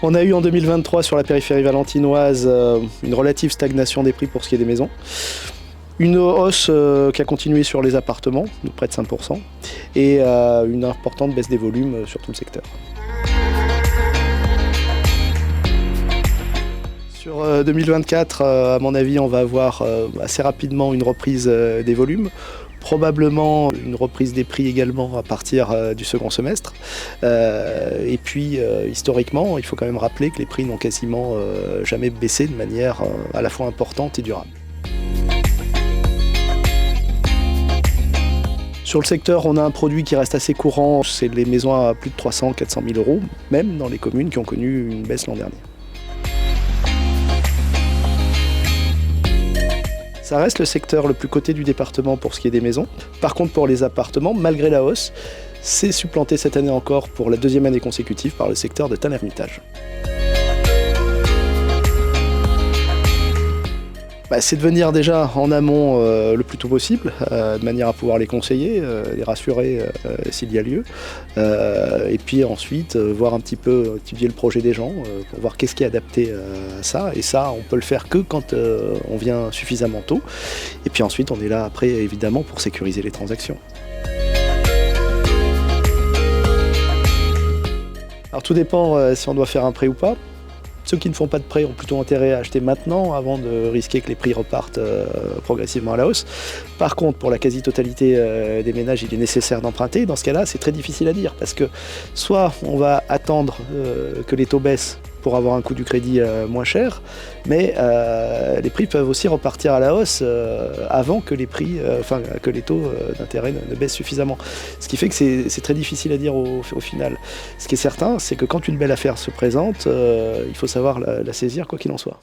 On a eu en 2023 sur la périphérie valentinoise une relative stagnation des prix pour ce qui est des maisons. Une hausse qui a continué sur les appartements, de près de 5%, et une importante baisse des volumes sur tout le secteur. Sur 2024, à mon avis, on va avoir assez rapidement une reprise des volumes. Probablement une reprise des prix également à partir du second semestre. Et puis historiquement, il faut quand même rappeler que les prix n'ont quasiment jamais baissé de manière à la fois importante et durable. Sur le secteur, on a un produit qui reste assez courant, c'est les maisons à plus de 300-400 000 euros, même dans les communes qui ont connu une baisse l'an dernier. Ça reste le secteur le plus coté du département pour ce qui est des maisons. Par contre, pour les appartements, malgré la hausse, c'est supplanté cette année encore pour la deuxième année consécutive par le secteur de Tain-l'Hermitage. C'est de venir déjà en amont le plus tôt possible, de manière à pouvoir les conseiller, les rassurer s'il y a lieu. Et puis ensuite, voir un petit peu, étudier le projet des gens, pour voir qu'est-ce qui est adapté à ça. Et ça, on peut le faire que quand on vient suffisamment tôt. Et puis ensuite, on est là après, évidemment, pour sécuriser les transactions. Alors tout dépend si on doit faire un prêt ou pas. Ceux qui ne font pas de prêt ont plutôt intérêt à acheter maintenant avant de risquer que les prix repartent progressivement à la hausse. Par contre, pour la quasi-totalité des ménages, il est nécessaire d'emprunter. Dans ce cas-là, c'est très difficile à dire parce que soit on va attendre que les taux baissent pour avoir un coût du crédit moins cher, mais les prix peuvent aussi repartir à la hausse avant que les taux d'intérêt ne baissent suffisamment. Ce qui fait que c'est très difficile à dire au final. Ce qui est certain, c'est que quand une belle affaire se présente, il faut savoir la saisir quoi qu'il en soit.